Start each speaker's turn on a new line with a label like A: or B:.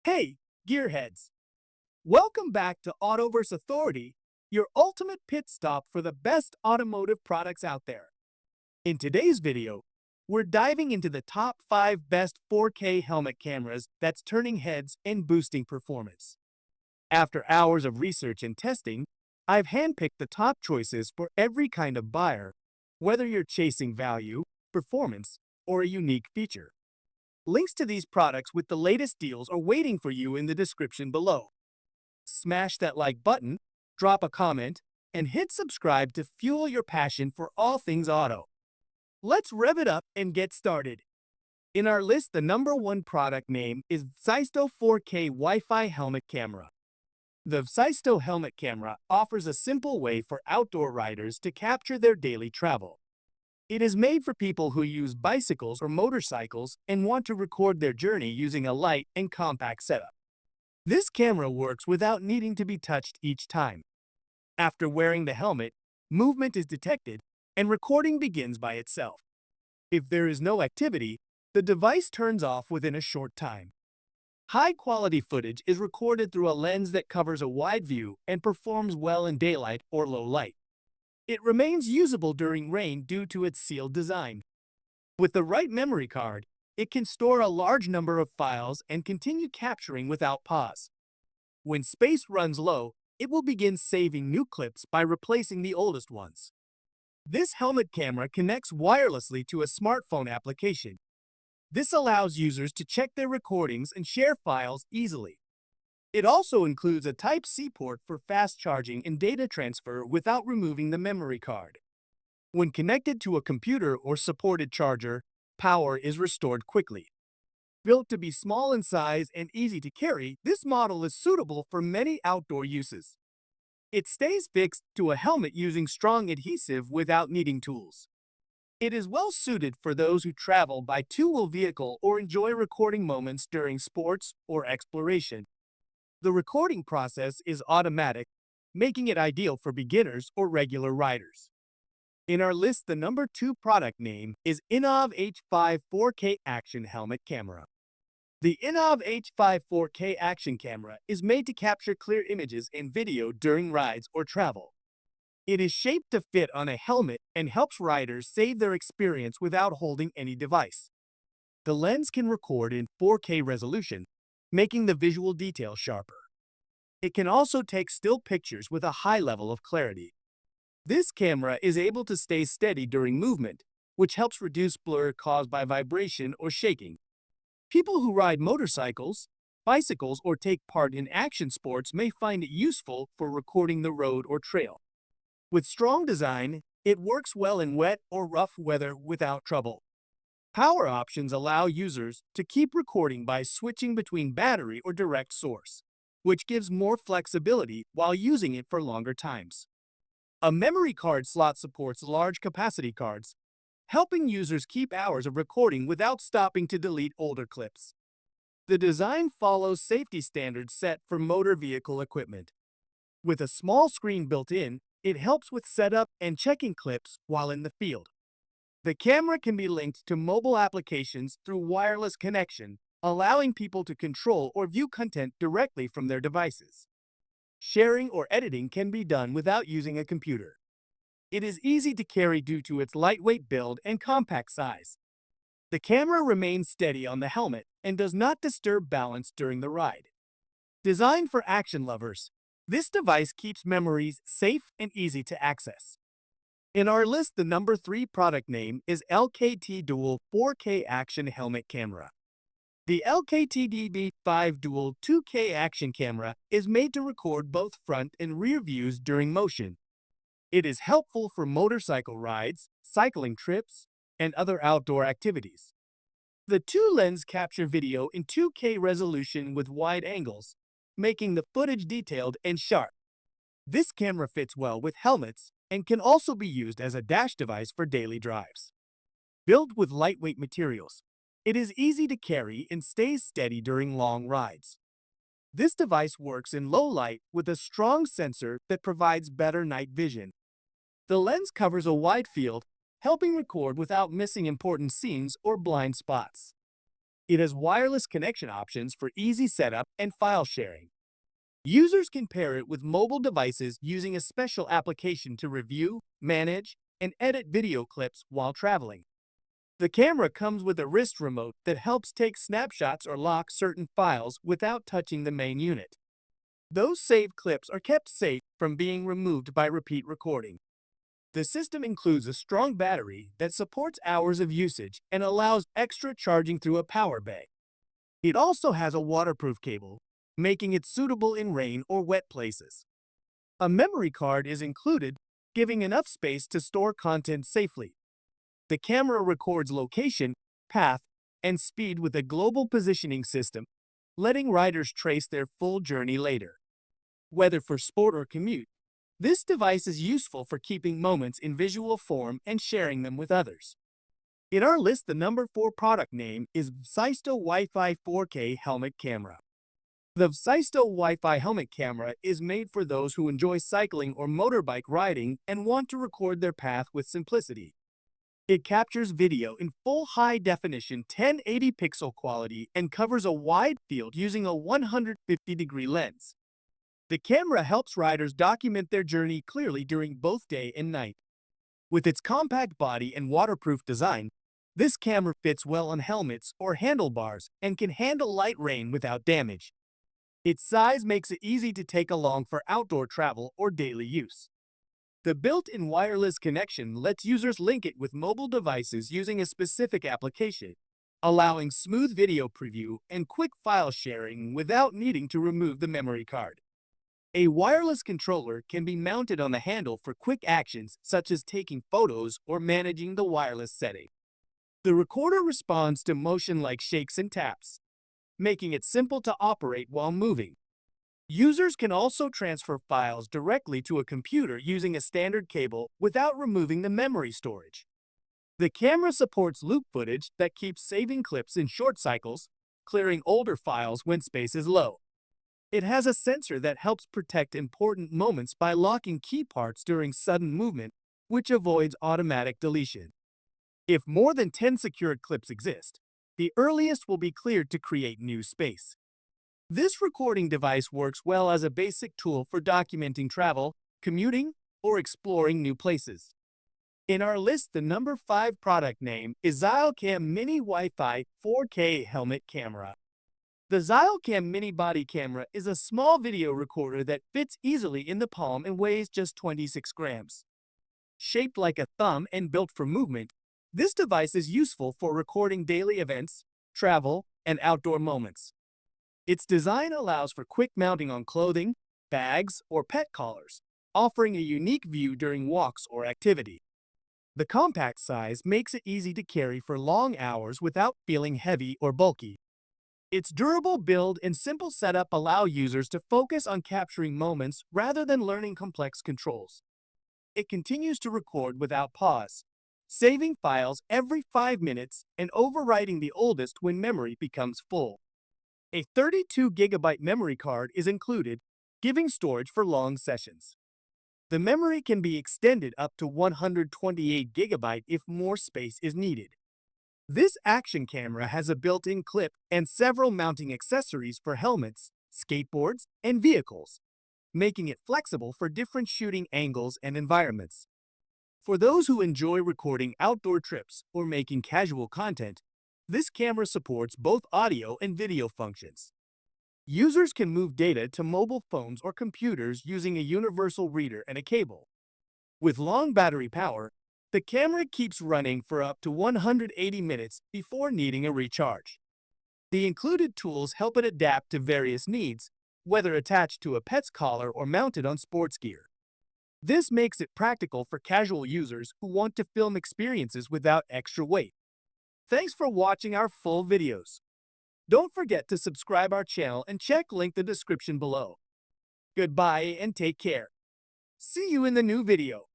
A: Hey, gearheads! Welcome back to Autoverse Authority, your ultimate pit stop for the best automotive products out there. In today's video, we're diving into the top 5 best 4K helmet cameras that's turning heads and boosting performance. After hours of research and testing, I've handpicked the top choices for every kind of buyer, whether you're chasing value, performance, or a unique feature. Links to these products with the latest deals are waiting for you in the description below. Smash that like button, drop a comment, and hit subscribe to fuel your passion for all things auto. Let's rev it up and get started. In our list, the number 1 product name is VSYSTO 4K Wi-Fi helmet camera. The VSYSTO helmet camera offers a simple way for outdoor riders to capture their daily travel. It is made for people who use bicycles or motorcycles and want to record their journey using a light and compact setup. This camera works without needing to be touched each time. After wearing the helmet, movement is detected and recording begins by itself. If there is no activity, the device turns off within a short time. High-quality footage is recorded through a lens that covers a wide view and performs well in daylight or low light. It remains usable during rain due to its sealed design. With the right memory card, it can store a large number of files and continue capturing without pause. When space runs low, it will begin saving new clips by replacing the oldest ones. This helmet camera connects wirelessly to a smartphone application. This allows users to check their recordings and share files easily. It also includes a Type-C port for fast charging and data transfer without removing the memory card. When connected to a computer or supported charger, power is restored quickly. Built to be small in size and easy to carry, this model is suitable for many outdoor uses. It stays fixed to a helmet using strong adhesive without needing tools. It is well suited for those who travel by two-wheel vehicle or enjoy recording moments during sports or exploration. The recording process is automatic, making it ideal for beginners or regular riders. In our list, the number 2 product name is INNOVV H5 4K Action Helmet Camera. The INNOVV H5 4K Action Camera is made to capture clear images and video during rides or travel. It is shaped to fit on a helmet and helps riders save their experience without holding any device. The lens can record in 4K resolution, making the visual detail sharper. It can also take still pictures with a high level of clarity. This camera is able to stay steady during movement, which helps reduce blur caused by vibration or shaking. People who ride motorcycles, bicycles, or take part in action sports may find it useful for recording the road or trail. With strong design, it works well in wet or rough weather without trouble. Power options allow users to keep recording by switching between battery or direct source, which gives more flexibility while using it for longer times. A memory card slot supports large capacity cards, helping users keep hours of recording without stopping to delete older clips. The design follows safety standards set for motor vehicle equipment. With a small screen built in, it helps with setup and checking clips while in the field. The camera can be linked to mobile applications through wireless connection, allowing people to control or view content directly from their devices. Sharing or editing can be done without using a computer. It is easy to carry due to its lightweight build and compact size. The camera remains steady on the helmet and does not disturb balance during the ride. Designed for action lovers, this device keeps memories safe and easy to access. In our list, the number 3 product name is LKT Dual 4K Action Helmet Camera. The LKT-DB5 Dual 2K Action Camera is made to record both front and rear views during motion. It is helpful for motorcycle rides, cycling trips, and other outdoor activities. The two lenses capture video in 2K resolution with wide angles, making the footage detailed and sharp. This camera fits well with helmets and can also be used as a dash device for daily drives. Built with lightweight materials, it is easy to carry and stays steady during long rides. This device works in low light with a strong sensor that provides better night vision. The lens covers a wide field, helping record without missing important scenes or blind spots. It has wireless connection options for easy setup and file sharing. Users can pair it with mobile devices using a special application to review, manage, and edit video clips while traveling. The camera comes with a wrist remote that helps take snapshots or lock certain files without touching the main unit. Those saved clips are kept safe from being removed by repeat recording. The system includes a strong battery that supports hours of usage and allows extra charging through a power bank. It also has a waterproof cable, making it suitable in rain or wet places. A memory card is included, giving enough space to store content safely. The camera records location, path, and speed with a global positioning system, letting riders trace their full journey later. Whether for sport or commute, this device is useful for keeping moments in visual form and sharing them with others. In our list, the number 4 product name is VSYSTO Wi-Fi 4K Helmet Camera. The VSYSTO Wi-Fi helmet camera is made for those who enjoy cycling or motorbike riding and want to record their path with simplicity. It captures video in full high-definition 1080 pixel quality and covers a wide field using a 150-degree lens. The camera helps riders document their journey clearly during both day and night. With its compact body and waterproof design, this camera fits well on helmets or handlebars and can handle light rain without damage. Its size makes it easy to take along for outdoor travel or daily use. The built-in wireless connection lets users link it with mobile devices using a specific application, allowing smooth video preview and quick file sharing without needing to remove the memory card. A wireless controller can be mounted on the handle for quick actions such as taking photos or managing the wireless setting. The recorder responds to motion like shakes and taps, making it simple to operate while moving. Users can also transfer files directly to a computer using a standard cable without removing the memory storage. The camera supports loop footage that keeps saving clips in short cycles, clearing older files when space is low. It has a sensor that helps protect important moments by locking key parts during sudden movement, which avoids automatic deletion. If more than 10 secured clips exist, the earliest will be cleared to create new space. This recording device works well as a basic tool for documenting travel, commuting, or exploring new places. In our list, the number 5 product name is Xilecam Mini Wi-Fi 4K Helmet Camera. The Xilecam Mini Body Camera is a small video recorder that fits easily in the palm and weighs just 26 grams. Shaped like a thumb and built for movement, this device is useful for recording daily events, travel, and outdoor moments. Its design allows for quick mounting on clothing, bags, or pet collars, offering a unique view during walks or activity. The compact size makes it easy to carry for long hours without feeling heavy or bulky. Its durable build and simple setup allow users to focus on capturing moments rather than learning complex controls. It continues to record without pause, saving files every 5 minutes and overwriting the oldest when memory becomes full. A 32GB memory card is included, giving storage for long sessions. The memory can be extended up to 128GB if more space is needed. This action camera has a built-in clip and several mounting accessories for helmets, skateboards, and vehicles, making it flexible for different shooting angles and environments. For those who enjoy recording outdoor trips or making casual content, this camera supports both audio and video functions. Users can move data to mobile phones or computers using a universal reader and a cable. With long battery power, the camera keeps running for up to 180 minutes before needing a recharge. The included tools help it adapt to various needs, whether attached to a pet's collar or mounted on sports gear. This makes it practical for casual users who want to film experiences without extra weight. Thanks for watching our full videos. Don't forget to subscribe our channel and check link the description below. Goodbye and take care. See you in the new video.